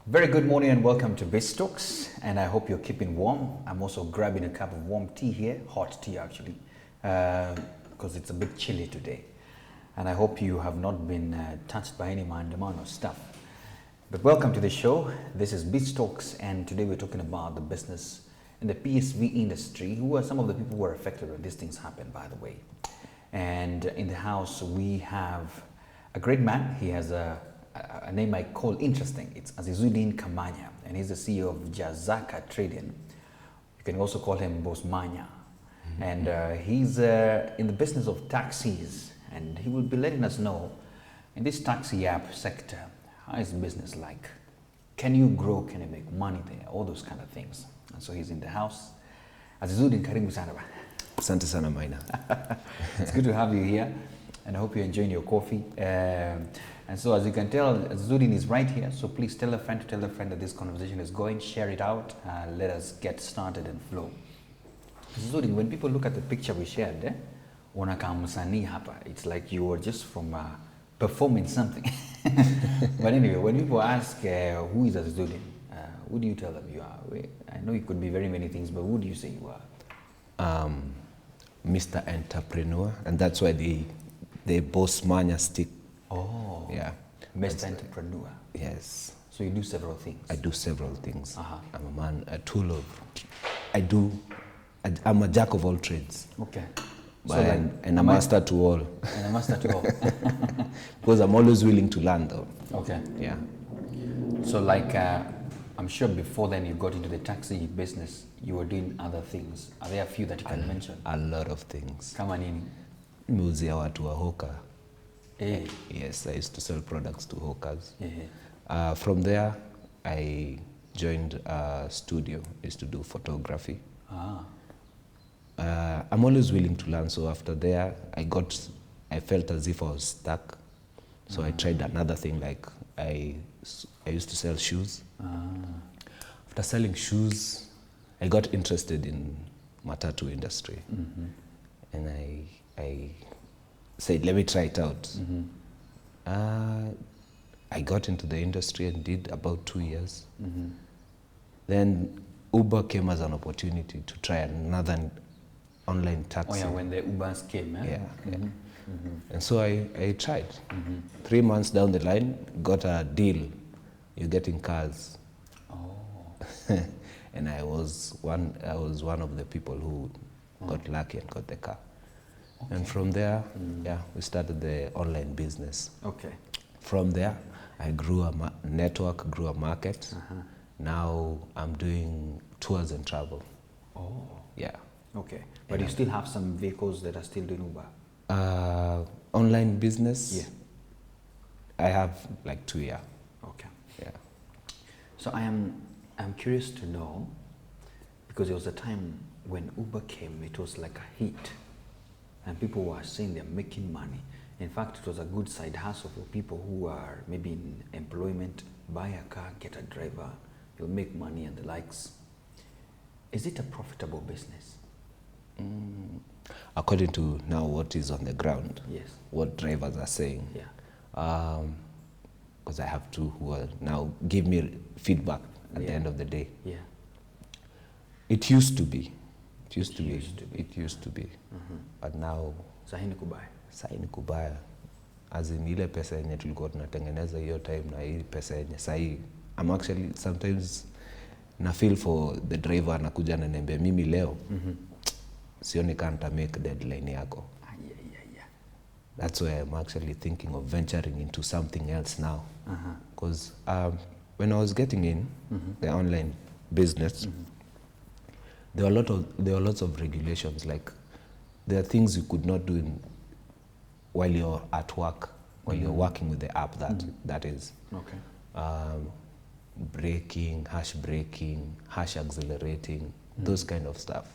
Very good morning and welcome to Biz Talks, and I hope you're keeping warm. I'm also grabbing a cup of warm tea here, hot tea actually, because it's a bit chilly today. And I hope you have not been touched by any maandamano or stuff. But welcome to the show. This is Biz Talks, and today we're talking about the business in the PSV industry. Who are some of the people who are affected when these things happen, by the way? And in the house we have a great man. He has a name I call interesting. It's Azizudin Kamanya, and he's the CEO of Jazaka Trading. You can also call him Boss Manya. And he's in the business of taxis, and he will be letting us know in this taxi app sector, how is business like? Can you grow? Can you make money there? All those kind of things. And so he's in the house. Azizudin, karibu sana. Asante sana Maina. It's good to have you here, and I hope you're enjoying your coffee. And so as you can tell, Zudin is right here, so please tell a friend to tell a friend that this conversation is going, share it out, let us get started and flow. Zudin, when people look at the picture we shared, it's like you were just from performing something. But anyway, when people ask who is Azizudin, who do you tell them you are? I know it could be very many things, but who do you say you are? Mr. Entrepreneur, and that's why the Boss Manya stick. Oh, yeah. Mr. Entrepreneur. Yes. So you do several things. I do several things. Uh-huh. I'm a man, a tool of. I'm a jack of all trades. Okay. So and a master to all. And a master to all. Because I'm always willing to learn, though. Okay. Yeah. So I'm sure before then you got into the taxi business, you were doing other things. Are there a few that you can mention? A lot of things. Kama nini? Nimeuzia watu wa hawker. Hey. Yes, I used to sell products to hawkers. Yeah. From there, I joined a studio. I used to do photography. I'm always willing to learn. So after there, I felt as if I was stuck. So I tried another thing. Like I used to sell shoes. After selling shoes, I got interested in matatu industry, and I said, let me try it out. I got into the industry and did about 2 years. Then Uber came as an opportunity to try another online taxi. Oh yeah, when the Ubers came, eh? Yeah. And so I tried. 3 months down the line, got a deal. You're getting cars. Oh. And I was one of the people who got lucky and got the car. Okay. And from there, we started the online business. Okay. From there, I grew a network, grew a market. Now I'm doing tours and travel. Oh. Yeah. Okay. But you still have some vehicles that are still doing Uber? Online business? Yeah. I have like 2 years. Okay. Yeah. So I'm curious to know, because there was a time when Uber came, it was like a hit, and people were saying they're making money. In fact, it was a good side hustle for people who are maybe in employment, buy a car, get a driver, you'll make money and the likes. Is it a profitable business? According to now what is on the ground, Yes. what drivers are saying. Yeah. Because I have two who will now give me feedback at the end of the day. Yeah. It used to be. It used to be. But now Sahi ni kubaya. sahi ni kubaya. As in ile pesa yenye tulikuwa tunatengeneza hiyo time na hii pesa yenye sahi, I'm actually sometimes na feel for the driver anakuja ananiambia mimi leo sioni kama nita make deadline yako. Yeah. That's why I'm actually thinking of venturing into something else now. Because when I was getting in the online business, there were lots of regulations. Like there are things you could not do while you're at work, while you're working with the app. That is. Okay. Braking, harsh accelerating, those kind of stuff.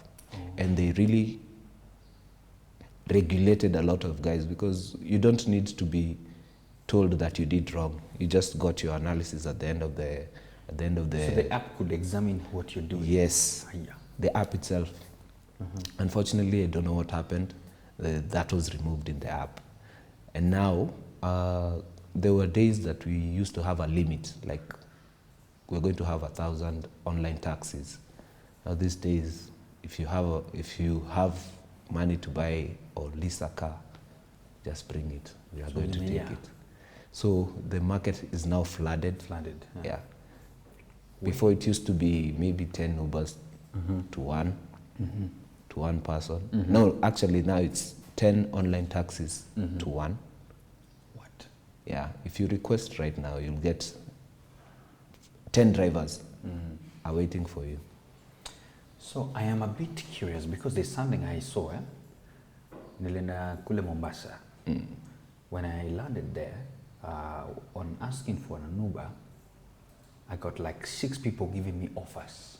And they really regulated a lot of guys, because you don't need to be told that you did wrong. You just got your analysis at the end of the. So the app could examine what you're doing. Yes. Yeah. The app itself. Unfortunately, I don't know what happened. That was removed in the app, and now there were days that we used to have a limit, like we're going to have 1,000 online taxis. Now these days, if you have money to buy or lease a car, just bring it. We are So going to take yeah. it. So the market is now flooded. Flooded. Yeah. Before it used to be maybe 10 Ubers to one person. No, actually now it's 10 online taxis to one. What? Yeah. If you request right now, you'll get 10 drivers are waiting for you. So I am a bit curious because there's something I saw. Nilienda kule Mombasa. When I landed there, on asking for an Uber, I got like 6 people giving me offers.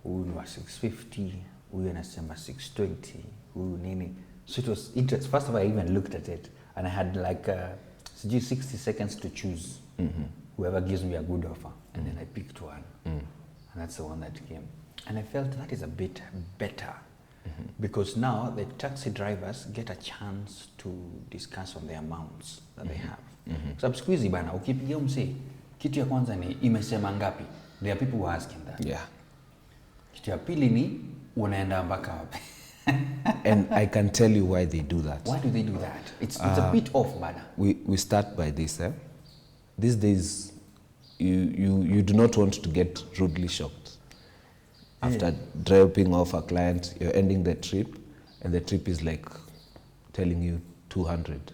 Huyu ni wa 650, huyu anasema 620, huyu nini. So it was interesting. First of all, I even looked at it and I had like 60 seconds to choose whoever gives me a good offer. And then I picked one. And that's the one that came. And I felt that is a bit better because now the taxi drivers get a chance to discuss on the amounts that they have. Sababu siku hizi bana, ukipigia msee, kitu ya kwanza ni imesema ngapi. There are people who are asking that. Yeah. Kitu ya pili ni unaenda mpaka wapi. And I can tell you why they do that. Why do they do that? It's a bit off, bana. We start by this. These days, you do not want to get rudely shocked. After dropping off a client, you're ending the trip, and the trip is like telling you 200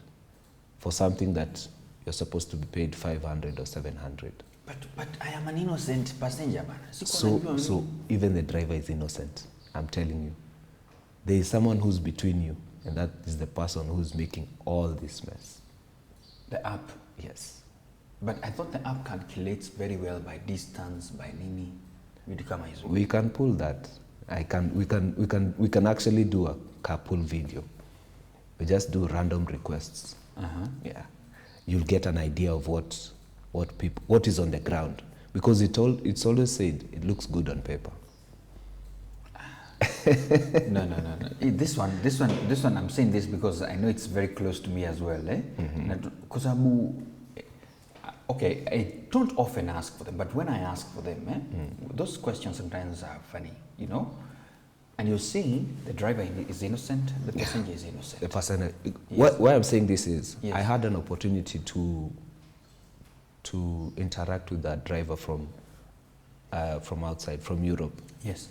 for something that you're supposed to be paid 500 or 700. But I am an innocent passenger, bana. So even the driver is innocent. I'm telling you. There is someone who's between you, and that is the person who's making all this mess. The app. Yes. But I thought the app calculates very well by distance, by nini. We can pull that. We can actually do a carpool video. We just do random requests. Yeah. You'll get an idea of what is on the ground, because it's always said it looks good on paper. No. This one. I'm saying this because I know it's very close to me as well. Because okay, I don't often ask for them, but when I ask for them, those questions sometimes are funny, you know. And you're saying the driver is innocent, the passenger is innocent. The passenger. Yes. Why I'm saying this is, yes. I had an opportunity to interact with that driver from outside, from Europe. Yes.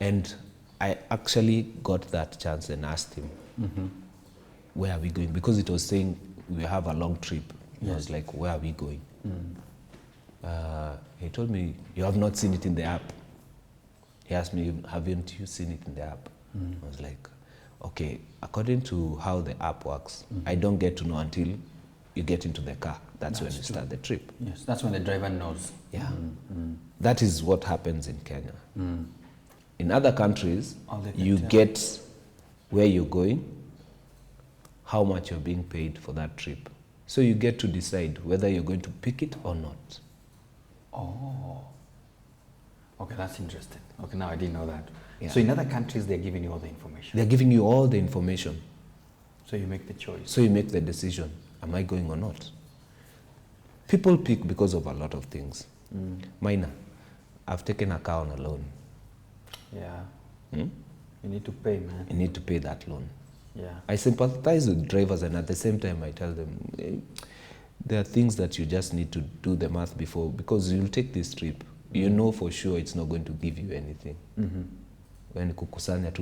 And I actually got that chance and asked him, where are we going? Because it was saying we have a long trip. Yes. I was like, where are we going? He told me, you have not seen it in the app. He asked me, haven't you seen it in the app? I was like, okay, according to how the app works, I don't get to know until you get into the car. That's when you start the trip. Yes, that's when the driver knows. Yeah. That is what happens in Kenya. In other countries, you get where you're going, how much you're being paid for that trip. So you get to decide whether you're going to pick it or not. Oh. Okay, that's interesting. Okay, now I didn't know that. Yeah. So in other countries, they're giving you all the information. They're giving you all the information. So you make the choice. So you make the decision, am I going or not? People pick because of a lot of things. Minor, I've taken a car on a loan. Yeah. You need to pay, man. You need to pay that loan. Yeah. I sympathize with drivers, and at the same time I tell them, there are things that you just need to do the math before, because you'll take this trip, you know for sure it's not going to give you anything. When kukusanya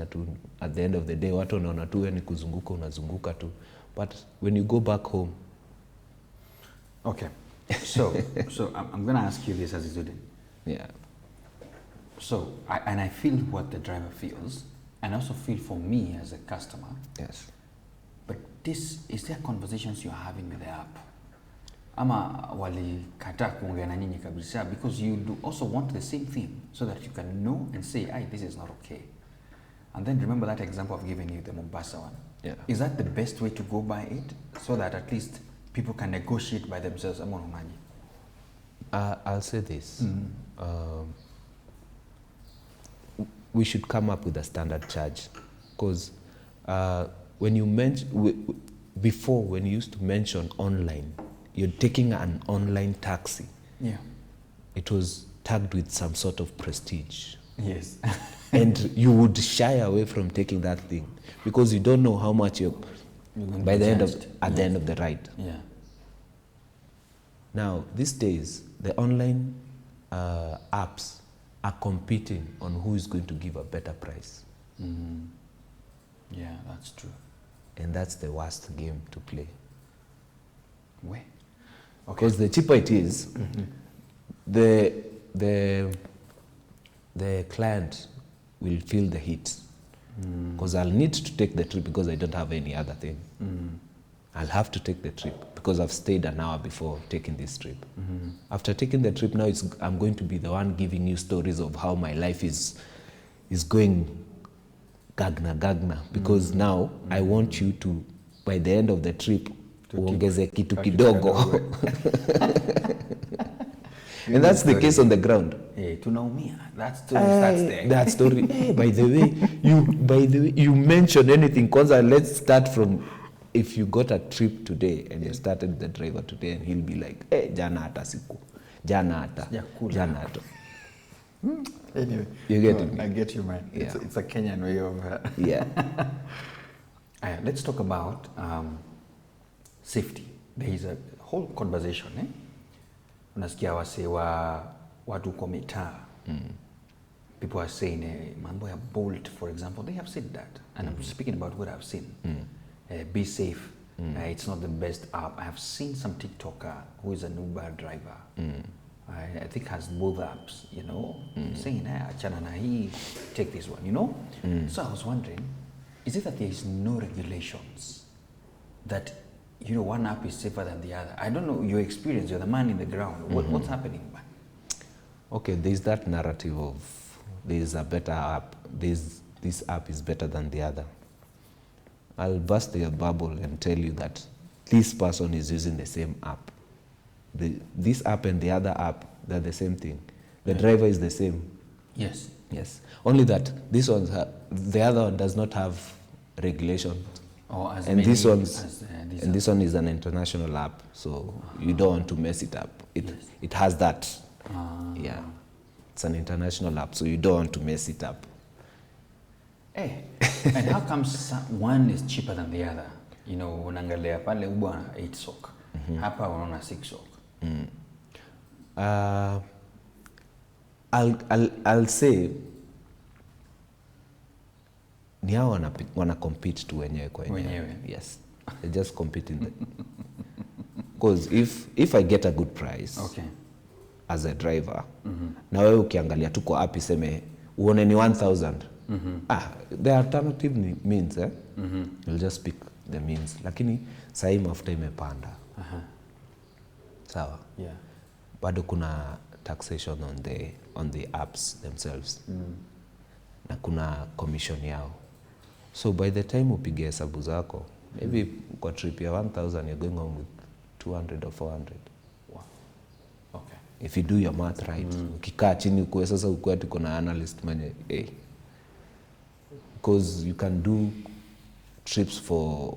tu, at the end of the day, watu wanaona tu yani kuzunguka unazunguka tu. But when you go back home. Okay. So I'm going to ask you this as a student. Yeah. So, I feel what the driver feels, and I also feel for me as a customer. Yes. But is there conversations you're having with the app? Ama wali kata kuongea na nyinyi kabisa, because you do also want the same thing, so that you can know and say, this is not okay. And then remember that example I've given you, the Mombasa one. Yeah. Is that the best way to go by it, so that at least people can negotiate by themselves? I'll say this. We should come up with a standard charge, because when you before, when you used to mention online, you're taking an online taxi. Yeah. it was tagged with some sort of prestige. Yes. And you would shy away from taking that thing because you don't know how much you're by the end of the end of the ride. Yeah. Now these days the online apps are competing on who is going to give a better price. Mm-hmm. Yeah, that's true. And that's the worst game to play. Where? Because the cheaper it is, the client will feel the heat. Because I'll need to take the trip because I don't have any other thing. I'll have to take the trip because I've stayed an hour before taking this trip. After taking the trip, now I'm going to be the one giving you stories of how my life is going gagna because now I want you to, by the end of the trip, uongeze kitu kidogo. And that's the case on the ground. Hey, tunaumia. That story starts there. That story. Hey, by the way, you mention anything. Kwanza, let's start from if you got a trip today and you started the driver today, and he'll be like, hey, jana hata siku, jana hata. Anyway, you get me? I get you, man. Yeah. It's a Kenyan way of. Yeah. Let's talk about safety. There is a whole conversation. Unasikia wase watu kwa mitaa. People are saying, mambo ya Bolt, for example, they have said that. And I'm speaking about what I've seen. Be safe. It's not the best app. I have seen some TikToker who is an Uber driver. I think has both apps, you know, saying, achana na hii, take this one, you know? So I was wondering, is it that there is no regulations that, you know, one app is safer than the other? I don't know your experience, you're the man in the ground. What's happening, man? Okay, there's that narrative of there's a better app, this app is better than the other. I'll burst your bubble and tell you that this person is using the same app. This app and the other app, they're the same thing. The driver is the same. Yes. Yes. Only that this one, the other one does not have regulation. Or as and many this one's, as, and this one is an international app, so you don't want to mess it up. It has that. Yeah. It's an international app, so you don't want to mess it up. Hey, and how comes one is cheaper than the other? You know, unangalia pale Uber 8 sock. Hapa unaona 6 sock. I'll say ni hao wana compete tu wenyewe kwa wenyewe. Yes. They just compete in the because if I get a good price, okay, as a driver, na wewe ukiangalia tu kwa app iseme uone ni 1000. The alternative means you'll just pick the means, lakini sahi mafuta imepanda. Sawa. Yeah. Bado kuna taxation on the apps themselves. Na kuna commission yao. So by the time upige hesabu zako, maybe kwa trip ya 1000 you're going home with 200 or 400. Wow. Okay. If you do your math right, ukikaa chini ukue sasa ukue tuko na analyst mwenye because you can do trips for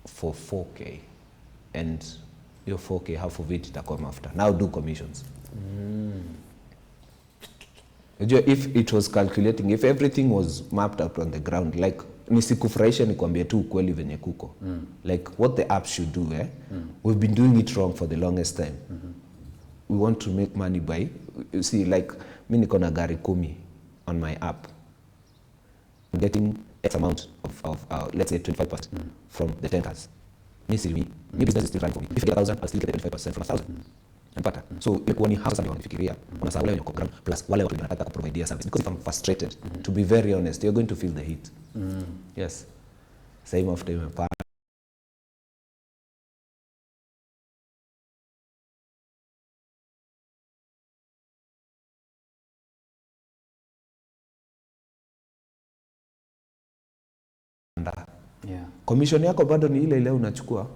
4K and your 4K, half of it itakuwa mafuta. Now do commissions. If it was calculating, if everything was mapped out on the ground, like nisikufurahisha nikwambie tu ukweli venye kuko. Like what the app should do, we've been doing it wrong for the longest time. We want to make money by, you see, like mi niko na gari 10 on my app. I'm getting X amount of let's say 25% from the 10 cars. Mi business is still running for me. If you get 1,000, I'll still get 25% from 1,000. Napata. So ilikuwa ni hasa ndio wanafikiria. Unasahau wale wenye ground plus wale watu wanataka kuprovide service. Because if I'm frustrated, to be very honest, you're going to feel the heat. Yes. Same after imepanda. Yeah. Commission yako bado ni ile ile unachukua.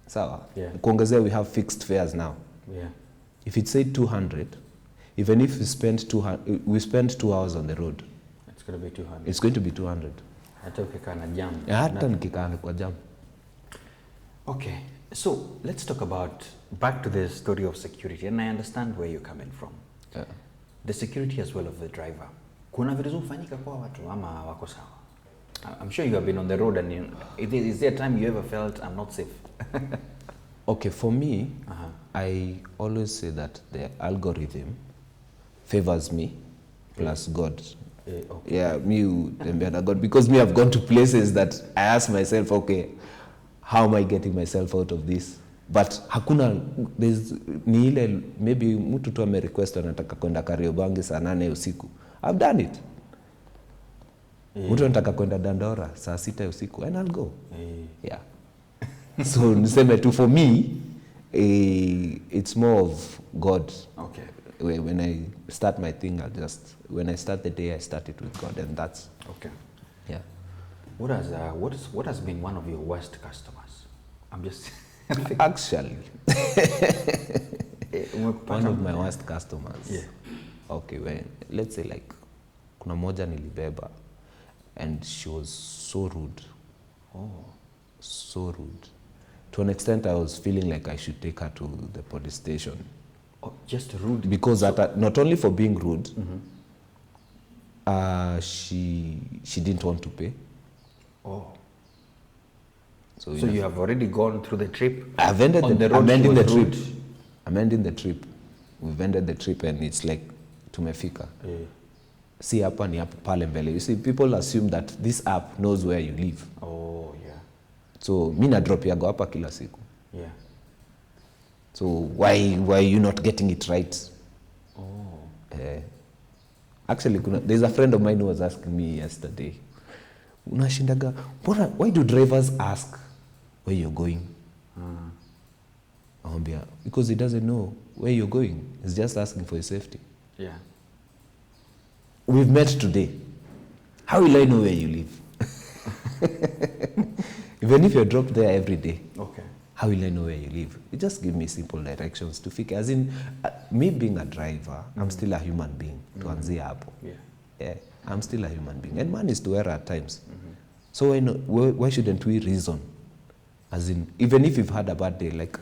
Sawa. Yeah. Kuongezea we have fixed fares now. Yeah. If it said 200, even if we spend 2 hours on the road, It's going to be 200. it's going to be 200. Hata ukikaa na jam. Hata nikikaa kwa jam. Okay. So, let's talk about back to the story of security, and I understand where you're coming from. Yeah. The security as well of the driver. Kuna vitu zofanyika kwa watu ama wako sawa? I'm sure you have been on the road, and is there a time you ever felt I'm not safe? Okay, for me, I always say that the algorithm favors me plus God. Okay. Yeah, me tembea na God, because me I've gone to places that I ask myself, okay, how am I getting myself out of this? But hakuna, ni ile maybe mtu tu amerequest anataka kwenda Kariobangi saa 8 usiku. I've done it. Mtu anataka kwenda Dandora saa 6 usiku, and I'll go. Yeah. So niseme tu, for me, it's more of God. Okay. When I start my thing, when I start the day, I start it with God, and that's Okay. yeah. What has been one of your worst customers? I'm just Actually, one of my Yeah. worst customers. Yeah. Okay, let's say like kuna moja nilibeba, and she was so rude. Oh. So rude. To an extent, I was feeling like I should take her to the police station. Oh, just rude. Because not only for being rude, she didn't want to pay. Oh. So You have already gone through the trip? I've ended On the road. I'm She ending the was trip. rude. I'm ending the trip. We've ended the trip, and it's like tumefika. See hapa ni hapa pale mbele. You see, people assume that this app knows where you live. Oh, yeah. So mi na drop yago hapa kila siku. Yeah. So why are you not getting it right? Oh. Actually, there's a friend of mine who was asking me yesterday, unashindaga, why do drivers ask where you're going? Because he doesn't know where you're going. He's just asking for your safety. Yeah. We've met today. How will I know where you live? Even if you're dropped there every day, Okay. how will I know where you live? You just give me simple directions to figure. As in, me being a driver, I'm still a human being. Tuanzia hapo. Yeah, I'm still a human being. And man is to err at times. So why shouldn't we reason? As in, even if you've had a bad day, like,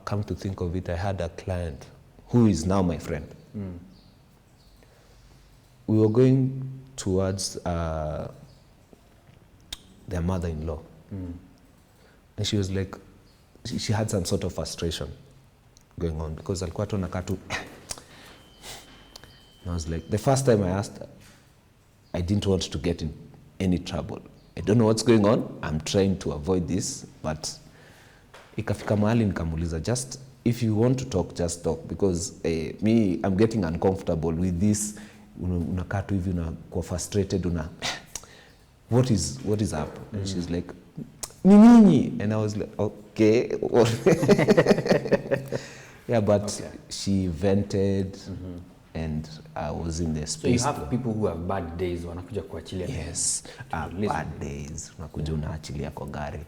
come to think of it, I had a client who is now my friend. We were going towards their mother-in-law. And she was like, she had some sort of frustration going on because alikuwa tu anakaa tu. And I was like, the first time I asked her, I didn't want to get in any trouble. I don't know what's going on. I'm trying to avoid this, but ikafika mahali nikamuuliza, just if you want to talk, just talk, because me, I'm getting uncomfortable with this. Unakaa tu hivi, unakuwa frustrated, what is up? And she's like, Nini? And I was like, okay. Yeah, but okay. She vented, and I was in the space. So you have people who have bad days, wanakuja kuachilia. Yes, bad days. Unakuja unaachilia kwa gari.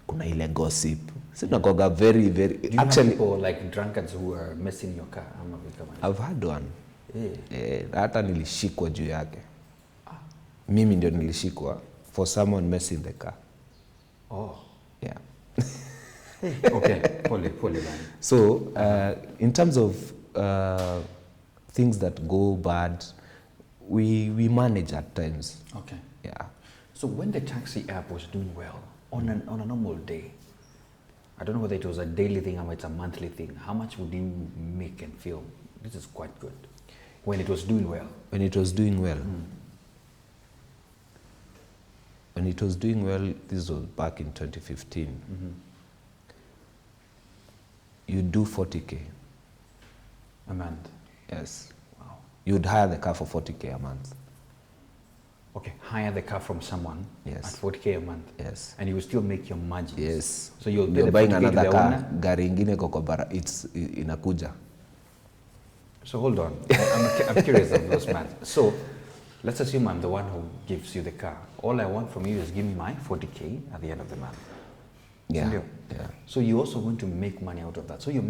Kuna ile gossip. Si tunakoga very, very. Do you actually have people like drunkards who are messing your car? I've had one. Hata nilishikwa juu yake. Mimi ndio nilishikwa for someone messing the car. Oh. Yeah. Okay, pole man. So, in terms of things that go bad, we manage at times. Okay. Yeah. So when the taxi app was doing well, on a normal day, I don't know whether it was a daily thing or it's a monthly thing, how much would you make and feel, this is quite good, when it was doing well? When it was doing well? When it was doing well, this was back in 2015. You do 40K. A month? Yes. Wow. You'd hire the car for 40K a month. Okay, hire the car from someone. Yes. At 40K a month. Yes. And you will still make your margins. Yes. So you're buying another car, gari ingine koko it's inakuja. So hold on, I'm curious of those maths. So let's assume I'm the one who gives you the car. All I want from you is give me my 40K at the end of the month. Yeah. Yeah. So you're also going to make money out of that. So you're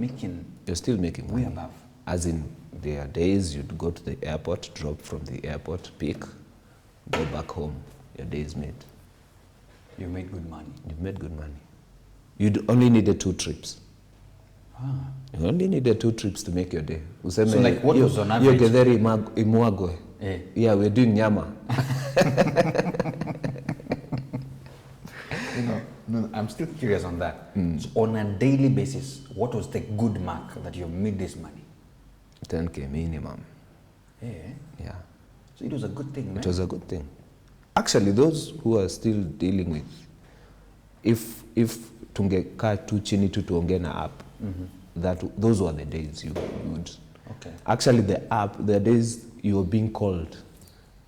still making money. Way above. As in, there are days you'd go to the airport, drop from the airport, pick, go back home. Your day is made. You made good money. You've made good money. You'd only needed 2 trips. You only needed 2 trips to make your day. Useme, So like what was on average? Hiyo getheri imwagwe. Yeah, we're doing nyama. No, I'm still curious on that. So on a daily basis, what was the good mark that you made this money? 10K minimum. Yeah. So it was a good thing, man. It was a good thing. Actually, those who are still dealing with, if tungekaa tu chini tu tuongee na app, those were the days you would. Okay. Actually, the app, the days you were being called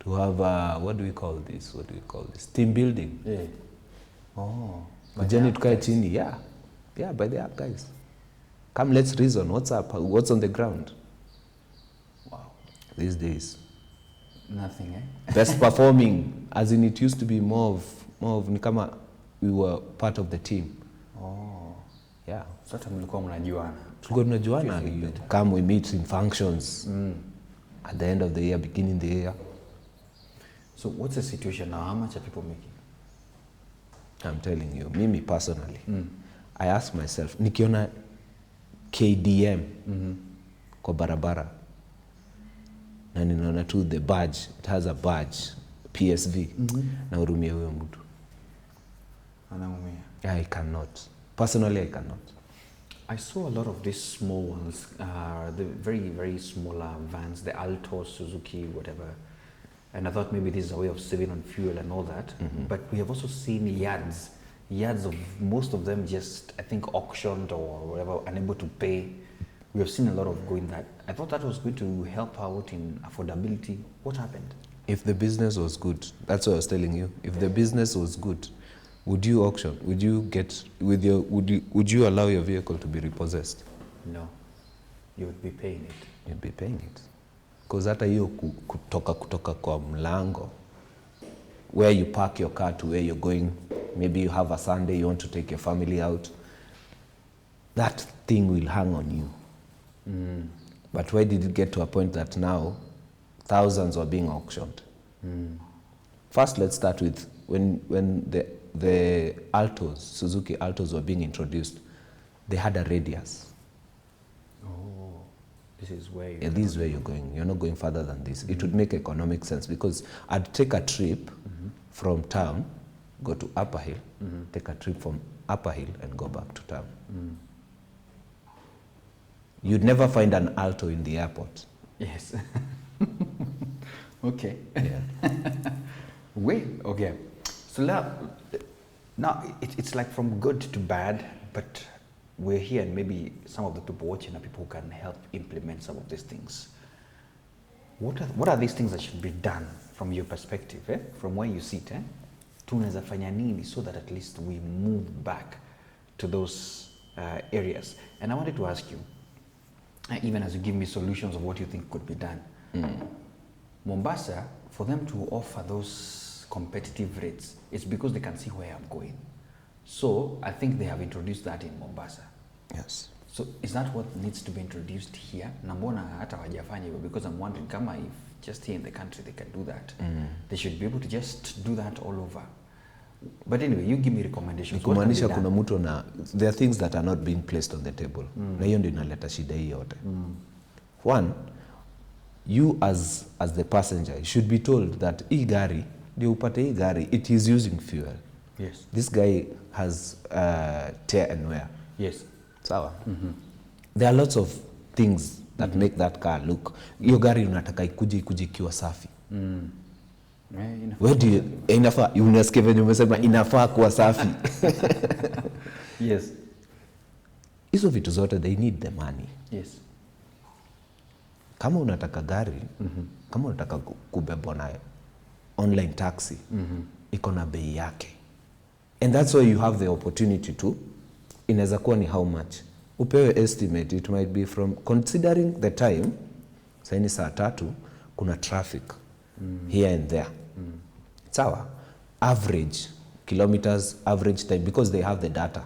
to have what do we call this? Team building. Yeah. Oh. Kujeni tukae chini, yeah, by the app, guys. Come, let's reason. What's up? What's on the ground? Wow. These days. Nothing, eh? Best performing, as in it used to be more of ni kama we were part of the team. Oh. Yeah. Sasa mlikuwa mnajuana. Tulikuwa tunajuana. You come, we meet in functions at the end of the year, beginning the year. So what's the situation now? How much are people making? I'm telling you, mimi personally, I ask myself, nikiona KDM kwa barabara, na ninaona tu the badge, it has a badge, PSV, na hurumia huyo mtu. Anaumia. I cannot. Personally, I cannot. I saw a lot of these small ones, the very, very smaller vans, the Alto, Suzuki, whatever. And I thought maybe this is a way of saving on fuel and all that. But we have also seen yards of most of them just, I think, auctioned or whatever, unable to pay. We have seen a lot of going that. I thought that was going to help out in affordability. What happened? If the business was good, that's what I was telling you. If the business was good, would you auction? Would you get with your? Would you allow your vehicle to be repossessed? No, you would be paying it. You'd be paying it. Because hata hiyo kutoka kwa mlango, where you park your car to where you're going, maybe you have a Sunday, you want to take your family out, that thing will hang on you. But why did it get to a point that now thousands are being auctioned? First, let's start with when the Altos, Suzuki Altos were being introduced, they had a radius. This is where Yeah, this is where you're going. You're not going further than this. It would make economic sense because I'd take a trip from town, go to Upper Hill, take a trip from Upper Hill and go back to town. You'd never find an Alto in the airport. Yes. Okay. Yeah. Okay. So now it's like from good to bad, but we're here and maybe some of the people watching are people who can help implement some of these things. What are these things that should be done from your perspective, from where you sit? Tunaweza fanya nini so that at least we move back to those areas? And I wanted to ask you, even as you give me solutions of what you think could be done, Mombasa, for them to offer those competitive rates, it's because they can see where I'm going. So I think they have introduced that in Mombasa. Yes. So is that what needs to be introduced here? Na mbona hata hawajafanya hivyo? Because I'm wondering kama if just here in the country they can do that. They should be able to just do that all over. But anyway, you give me recommendations. Kumaanisha kuna mtu na there are things that are not being placed on the table. Na hiyo ndio inaleta shida hii yote. One, you as the passenger you should be told that hii gari ndio upate hii gari, it is using fuel. Yes. This guy has tear and wear. Yes. Sawa. There are lots of things that make that car look. Hiyo gari unataka ikuje ikiwa safi. Where do you inafaa unasikia venye umesema inafaa kuwa safi. Yes. Hizo vitu zote they need the money. Yes. Kama unataka gari, kama unataka kubebwa na online taxi, iko na bei yake. And that's why you have the opportunity to, inaweza kuwa ni how much. Upewe estimate, it might be from, considering the time, saini saa 3, kuna traffic here and there. Sawa, average kilometers, average time, because they have the data,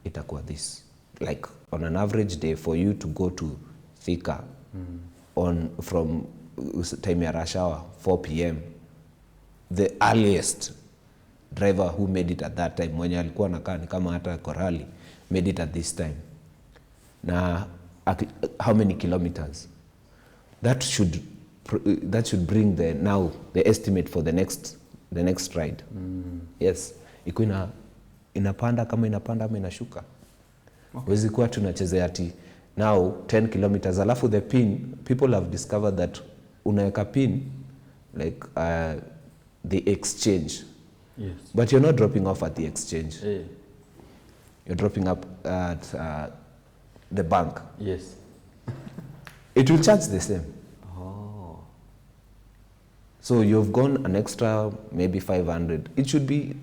itakuwa this. Like on an average day for you to go to Thika from time ya rush hour, 4 p.m., the earliest driver who made it at that time, mwenye alikuwa nakaa ni kama hata Korali, made it at this time. na how many kilometers. That should bring the estimate for the next ride. Yes, iko inapanda kama inapanda ama inashuka. Wezi kuwa tunachezea ati now 10 kilometers alafu the pin, people have discovered that unaweka pin like the exchange. Yes. But you're not dropping off at the exchange. Hey. You're dropping up at the bank. Yes. It will charge the same. Oh. So you've gone an extra maybe 500. It should be,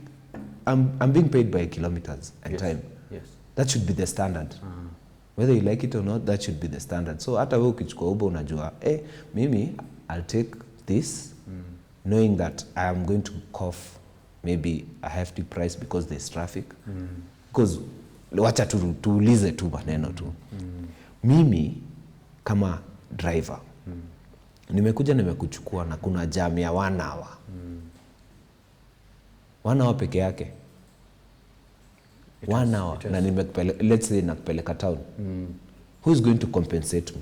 I'm being paid by kilometers and time. Yes. That should be the standard. Whether you like it or not, that should be the standard. So hata wewe ukichukua Uber unajua, mimi I'll take this knowing that I am going to cough maybe a hefty price because there's traffic. Because wacha tuulize tu maneno tu. Mimi kama driver nimekuja nimekuchukua na kuna jam ya 1 hour. 1 hour peke yake. 1 hour na let's say nakupeleka town. Who is going to compensate me?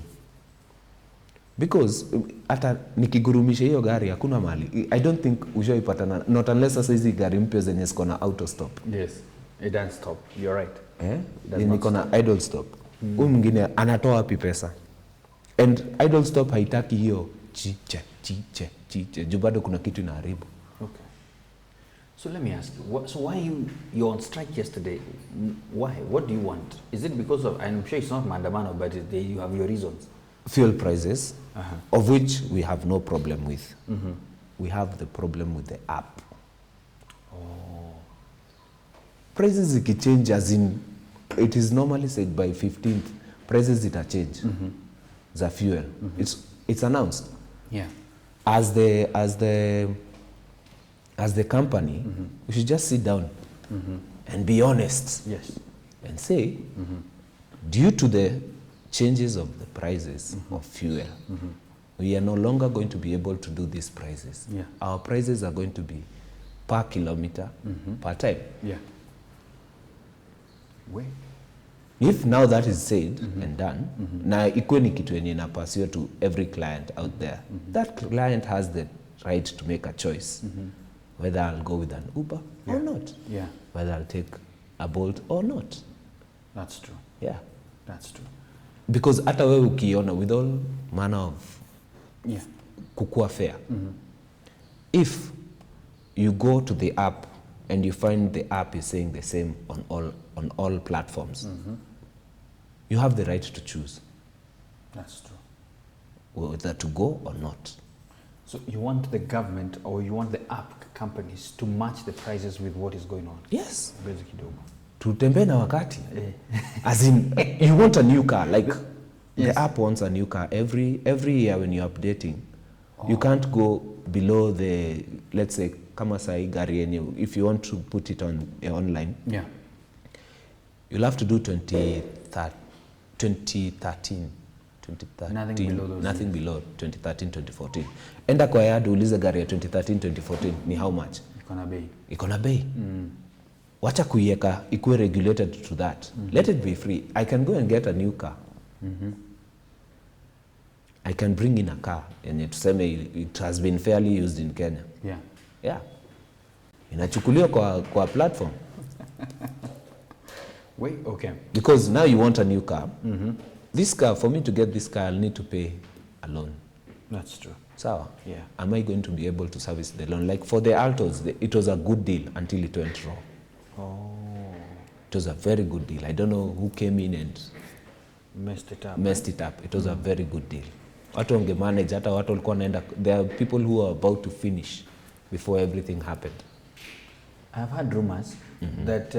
Because hata nikigurumisha hiyo gari hakuna mali. I don't think ushaipatana, not unless sasa hizi gari mpya zenye ziko na auto stop. Yes. It doesn't stop. You're right. Niko na idle stop. Huyu mwingine anatoa wapi pesa? And idle stop haitaki hiyo chiche. Juu bado kuna kitu inaharibu. Okay. So let me ask you, so why you're on strike yesterday? Why? What do you want? Is it because of, I'm sure it's not maandamano, but you have your reasons. Fuel prices, of which we have no problem with. We have the problem with the app. Prices ikichange, as in, it is normally said by 15th, prices ita change. The fuel. It's announced. Yeah. As the company, we should just sit down and be honest. Yes. And say, due to the changes of the prices of fuel, we are no longer going to be able to do these prices. Yeah. Our prices are going to be per kilometer, per time. Yeah. Wait. If now that is said and done, na ikuwe ni kitu yenye inapasiwa to every client out there, that client has the right to make a choice, whether I'll go with an Uber or not, whether I'll take a Bolt or not. That's true. Yeah. That's true. Because hata wewe ukiona with all manner of kukua fair, if you go to the app and you find the app is saying the same on all platforms, you have the right to choose. That's true. Whether to go or not. So you want the government or you want the app companies to match the prices with what is going on? Yes. Basically. Tutembee na wakati. As in, you want a new car, like the app wants a new car every year when you're updating. You can't go below the, let's say, kama sai gari yenye, if you want to put it on online, you'll have to do 2013. Nothing below 2013, 2014. Enda kwa yard ulize gari ya 2013, 2014 ni how much? Iko na bei. Wacha kuiweka ikuwe regulated to that. Let it be free. I can go and get a new car. I can bring in a car and tuseme it has been fairly used in Kenya. Yeah. Inachukuliwa kwa platform. Wait, okay. Because now you want a new car. This car, for me to get this car, I'll need to pay a loan. That's true. Sawa? Yeah. Am I going to be able to service the loan? Like for the Altos, it was a good deal until it went wrong. It was a very good deal. I don't know who came in and messed it up. It was a very good deal. Watu wange manage, hata watu walikuwa naenda. There are people who are about to finish before everything happened. I've heard rumors that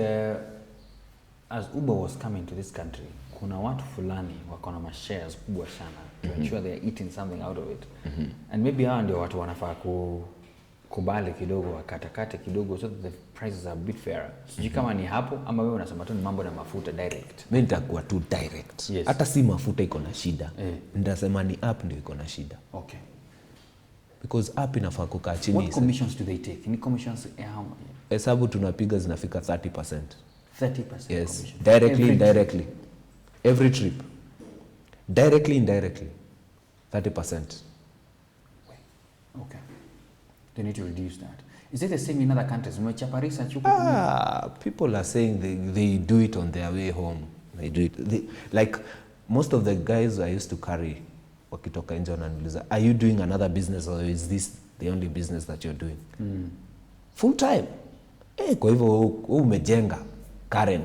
as Uber was coming to this country, kuna watu fulani wako na mashares kubwa sana to ensure they are eating something out of it. And maybe hawa ndio watu wanafaa kubali kidogo, wakatakate kidogo so that the prices are a bit fairer. Sijui kama ni hapo ama wewe unasema tu ni mambo na mafuta direct. Mimi nitakuwa tu direct. Hata si mafuta iko na shida. Nitasema ni app ndio iko na shida. Okay. Because app inafaa kukaa chini. What commissions do they take? Ni commissions hesabu tunapiga zinafika 30%. 30% yes. commission. Directly, indirectly. Every trip. Directly, indirectly, 30%. Okay. They need to reduce that. Is it the same in other countries? Umechapa research huko People are saying they do it on their way home. They do it. Like most of the guys I used to carry wakitoka nje wananiuliza, are you doing another business or is this the only business that you're doing? Full time. Kwa hivyo umejenga Karen.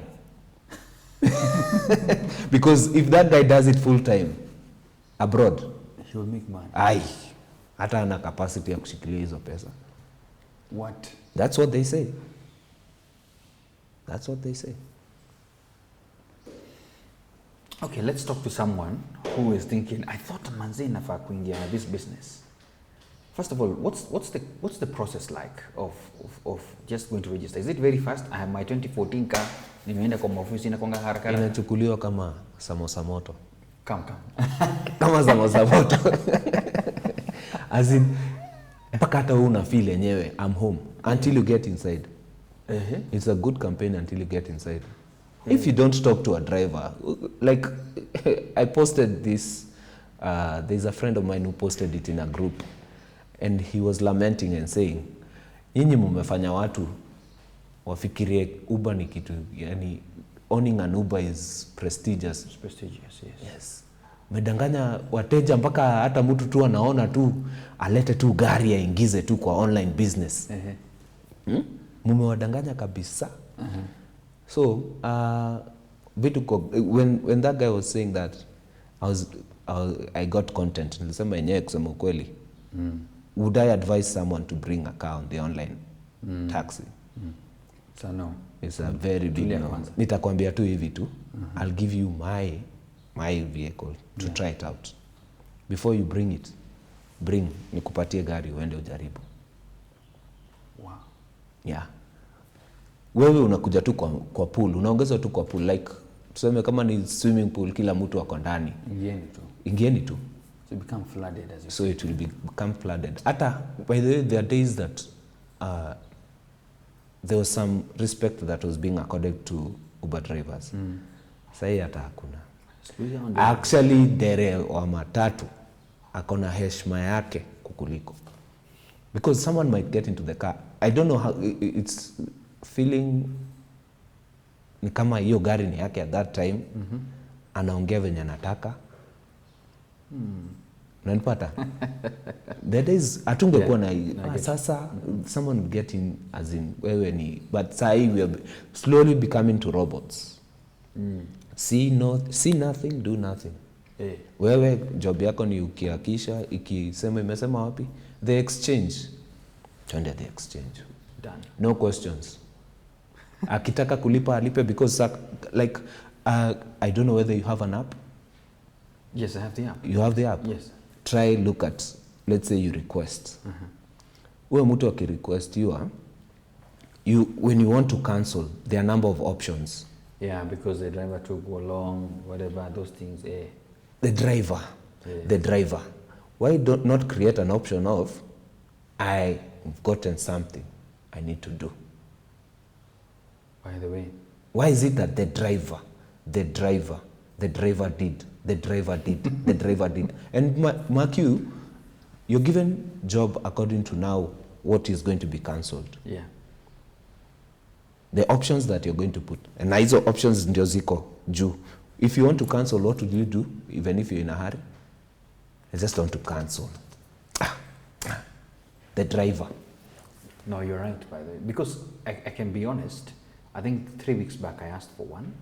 Because if that guy does it full time abroad, he will make money. Hata ana capacity ya kushikilia hizo pesa. What? That's what they say. That's what they say. Okay, let's talk to someone who is thinking, I thought manze nafaa kuingia this business. First of all, what's the process like of just going to register? Is it very fast? I have my 2014 car. Nimeenda kwa ofisi na konga haraka. Inachukuliwa kama samosa moto. Come. Kama samosa moto. As in, mpaka hata una feel yenyewe, I'm home. Until you get inside. It's a good campaign until you get inside. If you don't talk to a driver, like I posted this, there's a friend of mine who posted it in a group and he was lamenting and saying, nyinyi mumefanya watu wafikirie Uber ni kitu, yani owning an Uber is prestigious. It's prestigious, yes. Yes. Medanganya wateja mpaka hata mtu tu anaona tu alete tu gari aingize tu kwa online business. Mumewadanganya kabisa. So when that guy was saying that, I got content. Nilisema yenyewe kusema ukweli. Would I advise someone to bring a car on the online taxi? So no. It's a very big no. Nitakwambia tu hivi tu. I'll give you my vehicle to try it out. Before you bring nikupatie gari uende ujaribu. Wow. Yeah. Wewe unakuja tu kwa pool, unaongeza tu kwa pool, like tuseme kama ni swimming pool kila mtu wako ndani. Ingieni tu. So it become flooded as you so it will become flooded. Hata by the way, there are days that there was some respect that was being accorded to Uber drivers. Sai hata hakuna. Actually dere wa matatu akona heshima yake kukuliko. Because someone might get into the car. I don't know how it's feeling ni kama hiyo gari ni yake at that time. Anaongea venye anataka. Unanipata? That is atungekuwa na sasa someone would get in as in wewe ni, but sai we are slowly becoming to robots. See nothing, do nothing. Wewe job yako ni ukiakisha, ikisema imesema wapi? The exchange. Twende the exchange. Done. No questions. Akitaka kulipa alipe because like I don't know whether you have an app. Yes, I have the app. You have the app? Yes. Try look at, let's say you request. Uwe mtu akirequest when you want to cancel, there are a number of options. Yeah, because the driver took long, whatever, those things. The driver. Why not create an option of, I've gotten something I need to do. By the way. Why is it that the driver did. And mark you're given job according to now what is going to be cancelled. Yeah. The options that you're going to put. And hizo options ndio ziko juu. If you want to cancel, what would you do? Even if you're in a hurry? I just want to cancel. The driver. No, you're right, by the way. Because I can be honest, I think 3 weeks back I asked for one.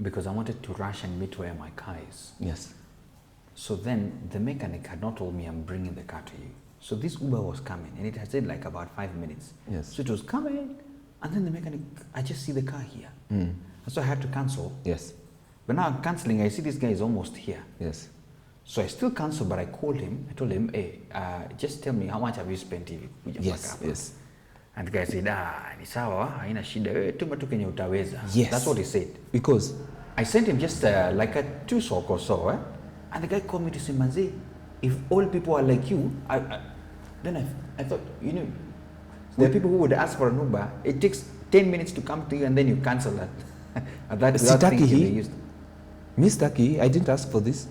Because I wanted to rush and meet where my car is. Yes. So then the mechanic had not told me I'm bringing the car to you. So this Uber was coming and it had said like about 5 minutes. Yes. So it was coming and then the mechanic, I just see the car here. So I had to cancel. Yes. But now I'm cancelling, I see this guy is almost here. Yes. So I still cancel, but I called him. I told him, hey, just tell me how much have you spent hivi kuja Yes, yes. And the guy said, ni sawa, haina shida, tuma tu kenye utaweza. Yes. That's what he said. Because I sent him just like a 2 sock or so, and the guy called me to say, Manze, if all people are like you, then I thought, there are people who would ask for an Uber. It takes 10 minutes to come to you and then you cancel that. That thing they used. Mr. Key, I didn't ask for this.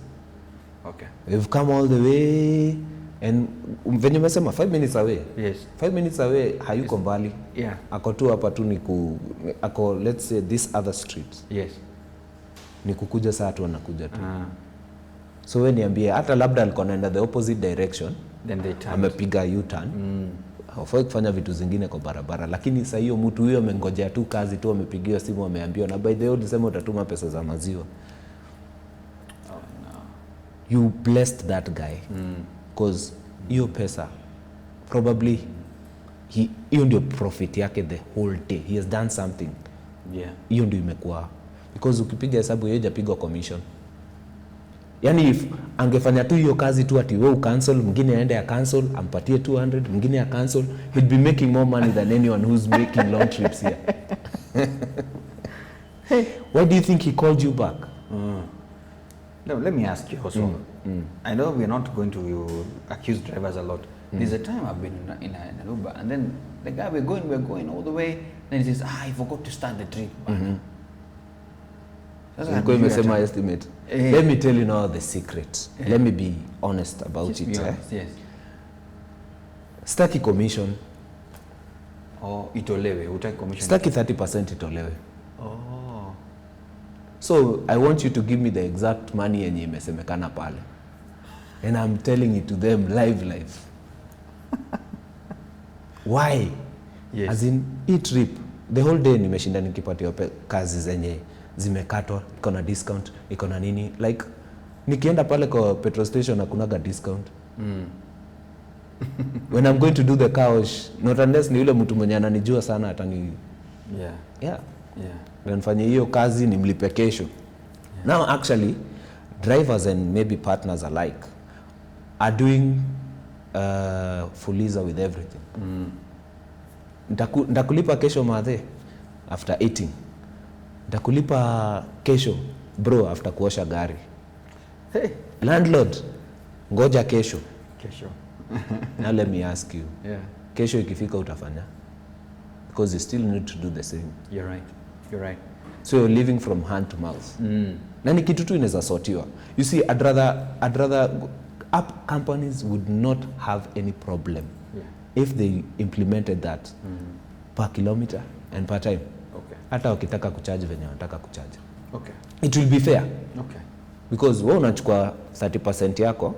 Okay. We've come all the way and venye umesema 5 minutes away. Yes. 5 minutes away hayuko mbali. Yeah. Ako tu hapa tu ako let's say this other street. Yes. Ni kukuja saa tu anakuja tu. So we niambie hata labda alikuwa anaenda the opposite direction. Then they turn. Amepiga U-turn. Hafai kufanya vitu zingine kwa barabara, lakini saa hiyo mtu huyo amengojea tu kazi tu, amepigiwa simu, ameambiwa na by the way ulisema utatuma pesa za maziwa. Oh no. You blessed that guy. Because hiyo pesa probably hiyo ndio profit yake the whole day. He has done something. Yeah. Hiyo ndio imekuwa. Because ukipiga hesabu yeye hajapigwa commission. Yani if angefanya tu hiyo kazi tu ati wewe cancel, mwingine aende ya cancel, ampatie 200, mwingine ya cancel, he'd be making more money than anyone who's making long trips here. Hey, why do you think he called you back? No, let me ask you also. I know we're not going to accuse drivers a lot. There's a time I've been in an Uber, and then the guy, we're going all the way, then he says, I forgot to start the trip. Nilikuwa nimesema estimate. Let me tell you now the secret. Let me be honest about Just it. be honest, yes. Staki commission. Or itolewe, utaki commission. Staki 30% itolewe. Oh. So I want you to give me the exact money yenye imesemekana pale. And I'm telling it to them live. Why? Yes. As in, hii trip, the whole day nimeshinda nikipatia kazi zenye zimekatwa, iko na discount, iko na nini. Like, nikienda pale kwa petrol station hakunaga discount. When I'm going to do the car wash, not unless ni yule mtu mwenye ananijua sana atani... Yeah. Na nifanye hiyo kazi nimlipe kesho. Now actually, drivers and maybe partners alike are doing fuliza with everything. Ndakulipa kesho madhe after eating. Ndakulipa kesho bro after kuosha gari. Hey. Landlord, ngoja kesho. Kesho. Now let me ask you. Yeah. Kesho ikifika utafanya? Because you still need to do the same. You're right. So you're living from hand to mouth. Na ni kitu tu inaweza sortiwa. You see, I'd rather app companies would not have any problem if they implemented that per kilometer and per time. Okay. Hata wakitaka kucharge venye wanataka kucharge. Okay. It will be fair. Okay. Because wewe unachukua 30% yako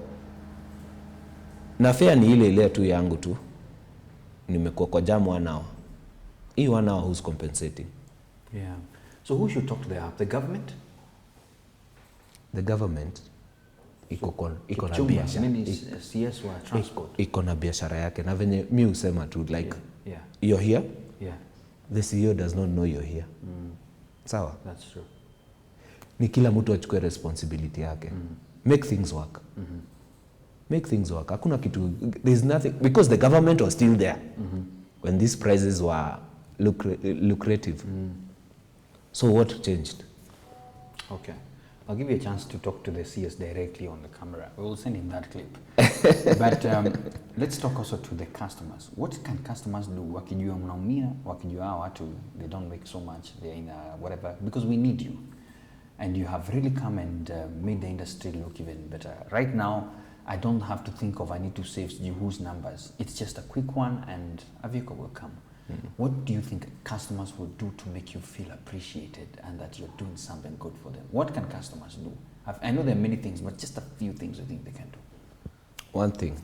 na fair ni ile tu yangu tu. Nimekuwa kwa jam 1 hour. Hii 1 hour who's compensating? Yeah. So who should talk to the app? The government? The government iko na biashara. CS wa transport. Iko na biashara yake na venye mi usema tu like Yeah. You're here? Yeah. The CEO does not know you're here. Sawa? That's true. Ni kila mtu achukue responsibility yake. Make things work. Make things work. Hakuna kitu, there's nothing, because the government was still there when these prices were lucrative. So what changed? Okay. I'll give you a chance to talk to the CS directly on the camera. We will send him that clip. But let's talk also to the customers. What can customers do? Wakijua mnaumia, wakijua hawa watu, they don't make so much, they're in whatever, because we need you. And you have really come and made the industry look even better. Right now, I don't have to think of I need to save whose numbers. It's just a quick one and Aviko will come. What do you think customers will do to make you feel appreciated and that you're doing something good for them? What can customers do? I know there are many things, but just a few things you think they can do. One thing.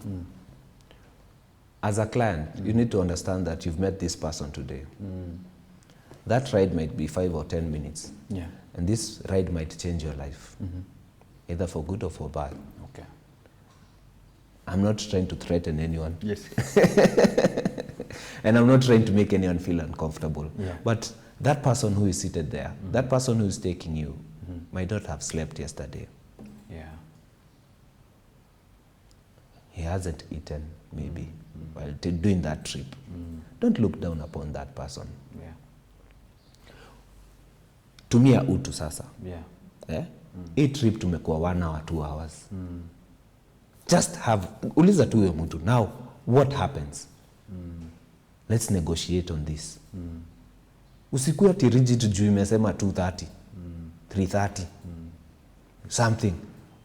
As a client, you need to understand that you've met this person today. That ride might be 5 or 10 minutes. Yeah. And this ride might change your life, either for good or for bad. Okay. I'm not trying to threaten anyone. Yes. And I'm not trying to make anyone feel uncomfortable. Yeah. But that person who is seated there, that person who is taking you, might not have slept yesterday. Yeah. He hasn't eaten, maybe, while doing that trip. Don't look down upon that person. Yeah. Tumia utu sasa. Yeah. Hii trip tumekuwa 1 hour, 2 hours. Just have, uliza tu huyo mtu, now what happens? Let's negotiate on this. Usikuwa ati rigid juu imesema 2:30, 3:30. something.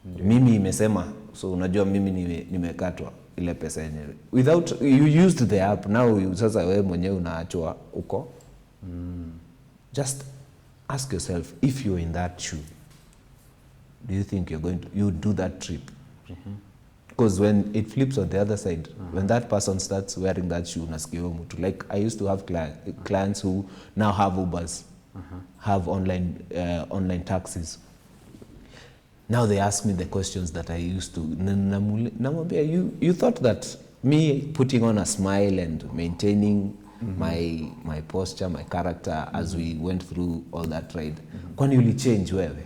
Mimi imesema, so unajua mimi nimekatwa ile pesa yenyewe. Without, you used the app, now sasa wewe mwenyewe unaachwa uko. Just ask yourself, if you're in that shoe, do you think you do that trip? Because when it flips on the other side, when that person starts wearing that shoe, unasikia mtu. Like I used to have clients who now have Ubers, have online taxis. Now they ask me the questions that I used to. Namwambia, you thought that me putting on a smile and maintaining my posture, my character as we went through all that ride, kwani uli change wewe?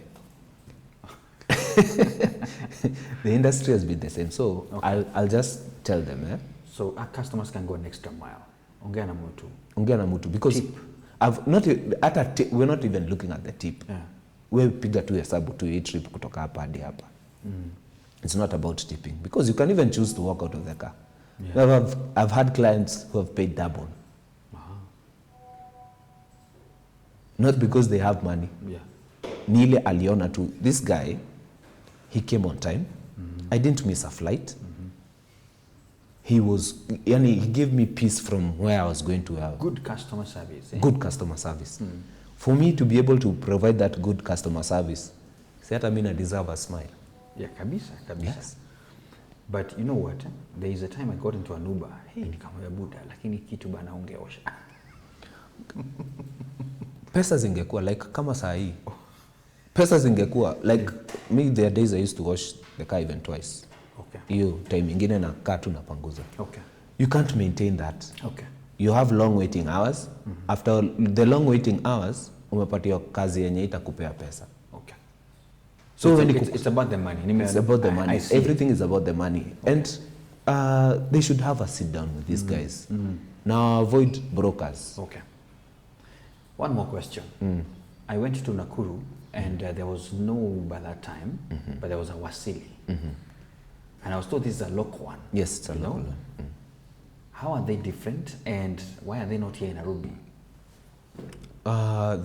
The industry has been the same, so okay. I'll just tell them. So our customers can go an extra mile. Ongea na mtu because tip. We're not even looking at the tip. Yeah. We piga tu hesabu tu hii trip kutoka hapa hadi hapa. It's not about tipping because you can even choose to walk out of the car. Yeah. I've had clients who have paid double. Not because they have money. Yeah. Nile aliona tu, this guy, he came on time. I didn't miss a flight. He gave me peace from where I was going to. Good customer service. Good customer service. For me to be able to provide that good customer service, I mean I deserve a smile. Yeah, kabisa. Yes. But you know what? There is a time I got into an Uber. Hey, nikamwambia buda, lakini kitu bana ungeosha. Pesa zingekuwa like kama saa hii. Pesa zingekuwa like me, there are days I used to wash the car even twice. Okay. Hiyo time ingine na kaa tu napanguza. Okay. You can't maintain that. Okay. You have long waiting hours. After the long waiting hours, umepatia kazi yenye itakupea pesa. Okay. So it's about the money. It's about the money. Everything is about the money. Okay. And they should have a sit down with these guys. Now avoid brokers. Okay. One more question. I went to Nakuru and there was no by that time, but there was a Wasili. And I was told this is a local one. Yes, it's a local one. How are they different and why are they not here in Nairobi?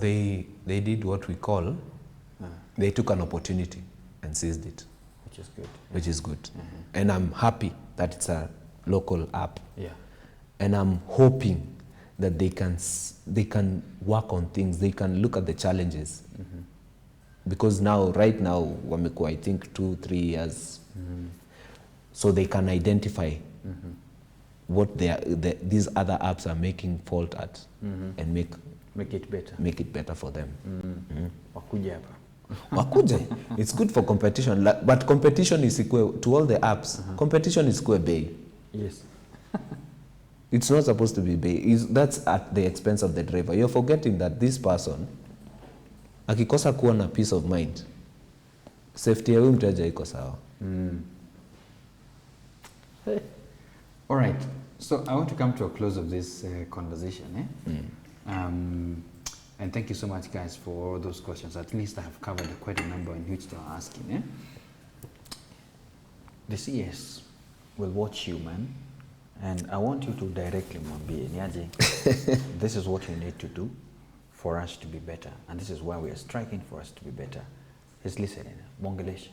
They did what we call, they took an opportunity and seized it. Which is good. Which is good. And I'm happy that it's a local app. Yeah. And I'm hoping that they can work on things, they can look at the challenges. Because right now, wamekuwa, I think 2-3 years, so they can identify what these other apps are making fault at and make it better for them. Wakuja hapa. Wakuja. It's good for competition, but competition is equal to all the apps. Competition is equal bay. Yes. It's not supposed to be bay. That's at the expense of the driver. You're forgetting that this person, akikosa kuwa na peace of mind, safety ya huyu mteja iko sawa. All right. So I want to come to a close of this conversation. And thank you so much, guys, for all those questions. At least I have covered quite a number in which they are asking. The CS will watch you, man. And I want you to directly mwambie niaje, this is what you need to do for us to be better. And this is why we are striking for us to be better. He's listening. Mwongeleshi.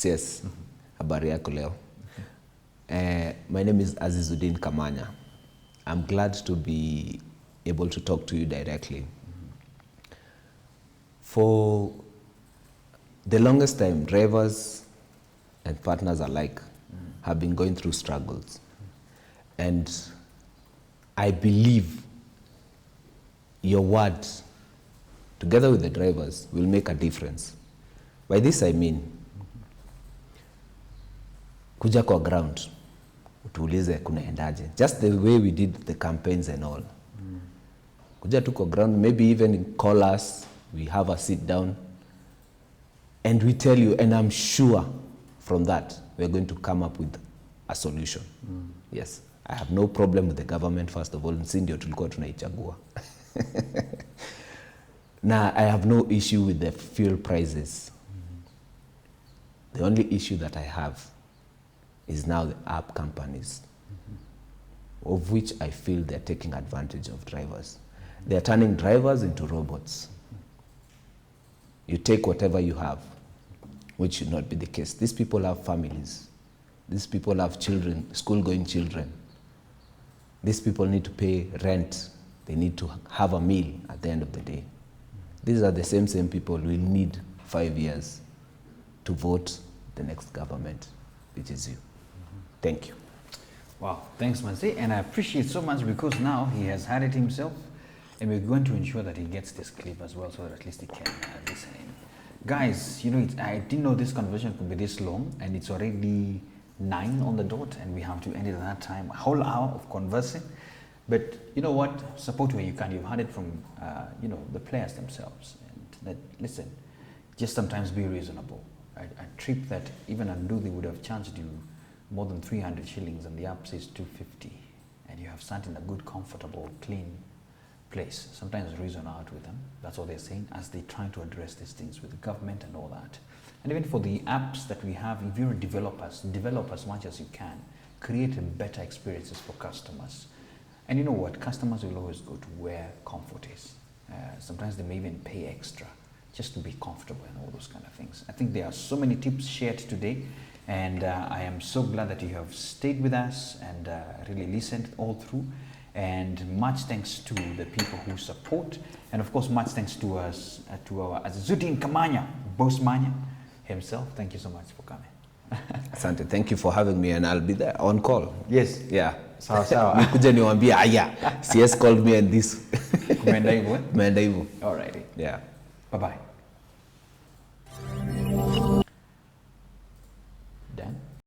Yes. Habari yako leo. My name is Azizuddin Kamanya. I'm glad to be able to talk to you directly. For the longest time, drivers and partners alike have been going through struggles. And I believe your word, together with the drivers, will make a difference. By this I mean, kuja kwa ground, utuulize kunaendaje. Just the way we did the campaigns and all. Kuja tu kwa ground, maybe even call us, we have a sit down, and we tell you, and I'm sure from that, we're going to come up with a solution. Yes. I have no problem with the government, first of all. Nsi ndio tulikuwa tunaichagua. Now, I have no issue with the fuel prices. The only issue that I have is now the app companies, of which I feel they're taking advantage of drivers. They're turning drivers into robots. You take whatever you have, which should not be the case. These people have families. These people have children, school-going children. These people need to pay rent. They need to have a meal at the end of the day. These are the same people we need 5 years to vote the next government, which is you. Thank you. Wow, thanks, Manzi. And I appreciate so much because now he has had it himself, and we're going to ensure that he gets this clip as well so that at least he can listen in. Guys, you know, I didn't know this conversation could be this long, and it's already 9 on the dot, and we have to end it at that time. A whole hour of conversing. But you know what? Support where you can. You've heard it from, you know, the players themselves. And that, listen, just sometimes be reasonable. A trip that even Anduthi would have charged you more than 300 shillings and the app says 250, and you have sat in a good, comfortable, clean place. Sometimes reason out with them. That's what they're saying as they try to address these things with the government and all that. And even for the apps that we have, if you're developers, develop as much as you can. Create better experiences for customers. And you know what? Customers will always go to where comfort is. Sometimes they may even pay extra just to be comfortable and all those kind of things. I think there are so many tips shared today, and I am so glad that you have stayed with us and really listened all through. And much thanks to the people who support, and of course much thanks to us, to our Azizudin Kamanya, Boss Manya himself. Thank you so much for coming. Asante, thank you for having me, and I'll be there on call. Yes. Yeah. Sawa sawa. Nikuja niwaambie CS called me and this. Kumeenda hivyo. Kumeenda hivyo. Alrighty. Yeah. Bye bye.